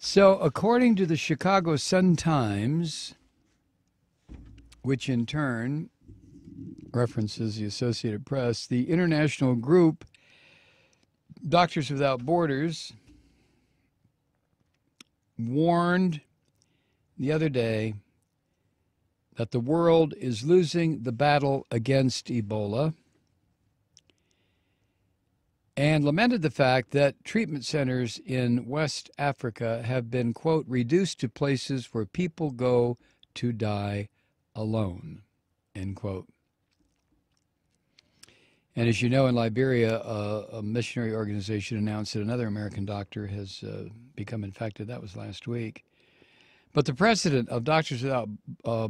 So, according to the Chicago Sun-Times, which in turn references the Associated Press, the international group Doctors Without Borders warned the other day that the world is losing the battle against Ebola and lamented the fact that treatment centers in West Africa have been, quote, reduced to places where people go to die alone, end quote. And as you know, in Liberia, a missionary organization announced that another American doctor has become infected. That was last week. But the president of Doctors Without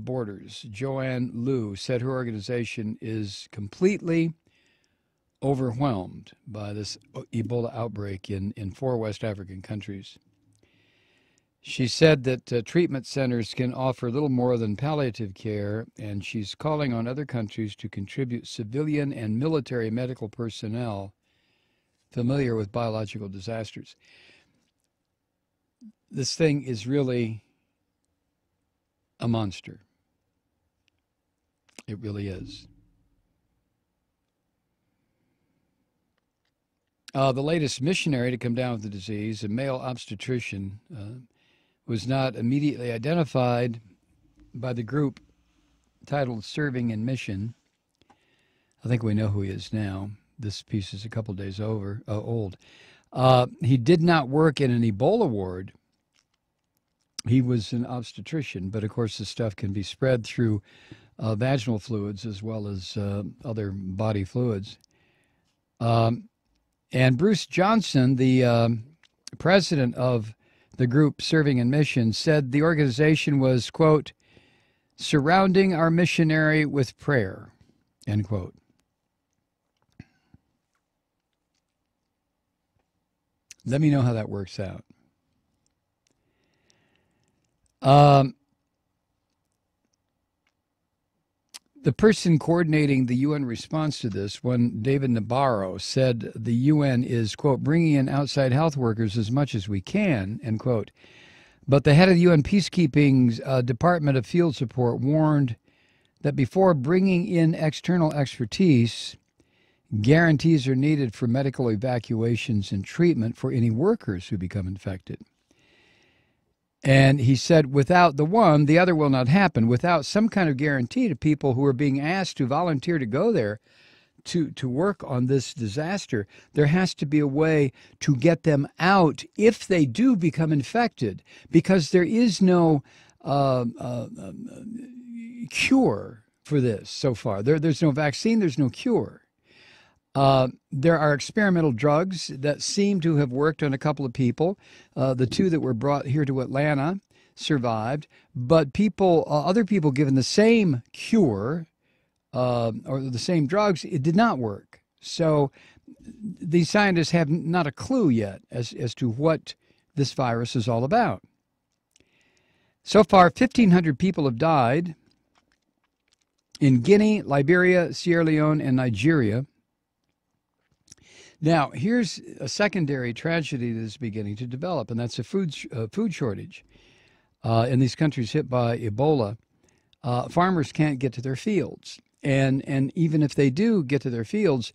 Borders, Joanne Liu, said her organization is completely overwhelmed by this Ebola outbreak in 4 West African countries. She said that treatment centers can offer little more than palliative care, and she's calling on other countries to contribute civilian and military medical personnel familiar with biological disasters. This thing is really a monster. It really is. The latest missionary to come down with the disease, a male obstetrician, was not immediately identified by the group titled Serving in Mission. I think we know who he is now. This piece is a couple days old. He did not work in an Ebola ward. He was an obstetrician, but of course the stuff can be spread through vaginal fluids as well as other body fluids. And Bruce Johnson, the president of the group Serving in Mission, said the organization was, quote, surrounding our missionary with prayer, end quote. Let me know how that works out. The person coordinating the UN response to this, one David Nabarro, said the UN is, quote, bringing in outside health workers as much as we can, end quote. But the head of the UN Peacekeeping's Department of Field Support warned that before bringing in external expertise, guarantees are needed for medical evacuations and treatment for any workers who become infected. And he said, without the one, the other will not happen. Without some kind of guarantee to people who are being asked to volunteer to go there to work on this disaster, there has to be a way to get them out if they do become infected, because there is no cure for this so far. There's no vaccine, there's no cure. There are experimental drugs that seem to have worked on a couple of people. The 2 that were brought here to Atlanta survived, but other people given the same cure or the same drugs, it did not work. So these scientists have not a clue yet as to what this virus is all about. So far, 1,500 people have died in Guinea, Liberia, Sierra Leone, and Nigeria. Now, here's a secondary tragedy that is beginning to develop, and that's a food shortage. In these countries hit by Ebola, farmers can't get to their fields. And even if they do get to their fields,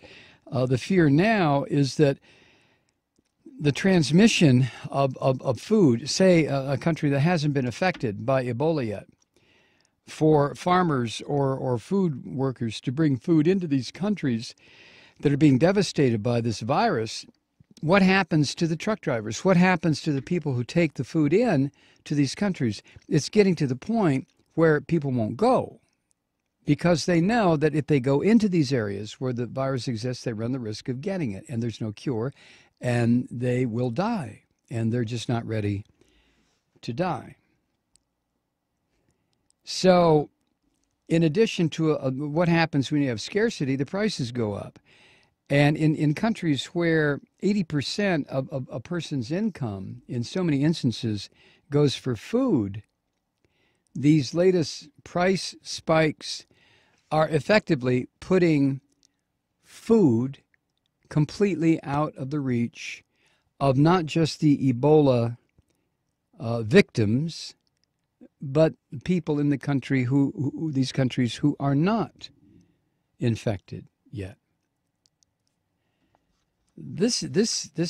the fear now is that the transmission of food, say a country that hasn't been affected by Ebola yet, for farmers or food workers to bring food into these countries that are being devastated by this virus, what happens to the truck drivers? What happens to the people who take the food in to these countries? It's getting to the point where people won't go because they know that if they go into these areas where the virus exists, they run the risk of getting it, and there's no cure, and they will die, and they're just not ready to die. So in addition to what happens when you have scarcity, the prices go up. And in countries where 80% of a person's income, in so many instances, goes for food, these latest price spikes are effectively putting food completely out of the reach of not just the Ebola victims, but people in the country these countries who are not infected yet. This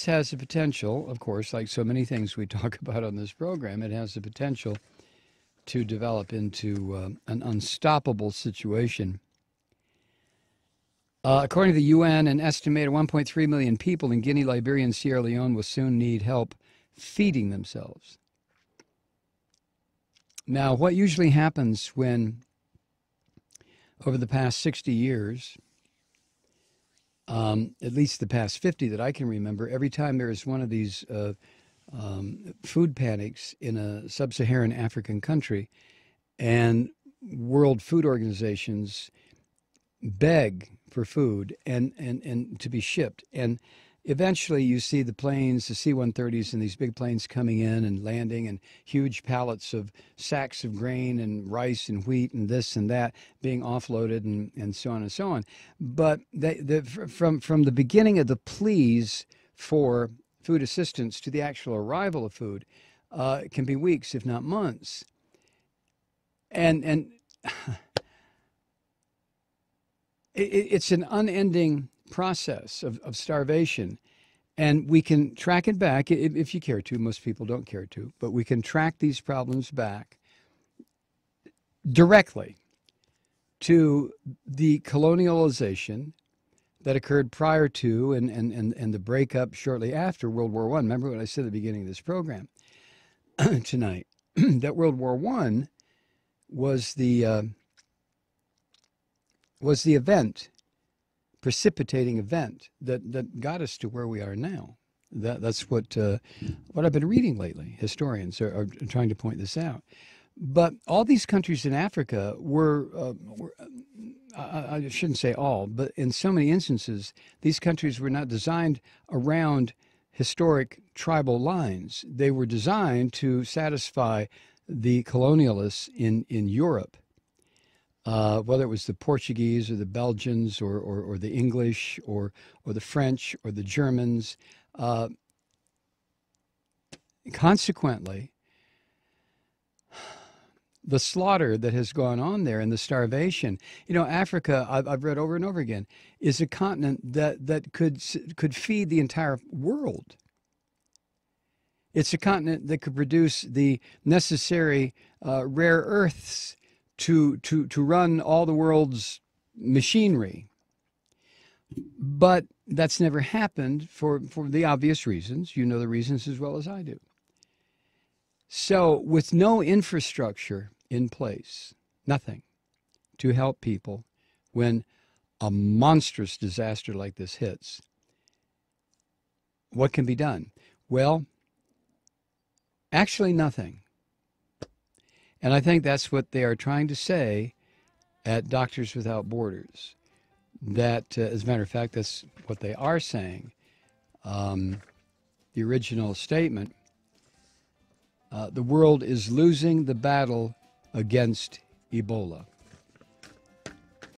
has the potential, of course, like so many things we talk about on this program, it has the potential to develop into an unstoppable situation. According to the UN, an estimated 1.3 million people in Guinea, Liberia, and Sierra Leone will soon need help feeding themselves. Now, what usually happens when, over the past 60 years, at least the past 50 that I can remember, every time there is one of these food panics in a sub-Saharan African country, and World Food Organizations beg for food and to be shipped. And eventually you see the planes, the C-130s and these big planes coming in and landing, and huge pallets of sacks of grain and rice and wheat and this and that being offloaded and so on and so on. But from the beginning of the pleas for food assistance to the actual arrival of food, it can be weeks, if not months. And it's an unending process of starvation. And we can track it back if you care to. Most people don't care to. But we can track these problems back directly to the colonialization that occurred prior to and the breakup shortly after World War I. Remember what I said at the beginning of this program tonight, that World War I was the event, precipitating event that got us to where we are now. That's what I've been reading lately. Historians are trying to point this out. But all these countries in Africa were I shouldn't say all, but in so many instances, these countries were not designed around historic tribal lines. They were designed to satisfy the colonialists in Europe, whether it was the Portuguese or the Belgians or the English or the French or the Germans. Consequently, the slaughter that has gone on there and the starvation. Africa, I've read over and over again, is a continent that could feed the entire world. It's a continent that could produce the necessary rare earths to run all the world's machinery. But that's never happened for the obvious reasons. You know the reasons as well as I do. So with no infrastructure in place, nothing to help people when a monstrous disaster like this hits, what can be done? Well, actually nothing. And I think that's what they are trying to say at Doctors Without Borders. That, as a matter of fact, that's what they are saying. The original statement, the world is losing the battle against Ebola.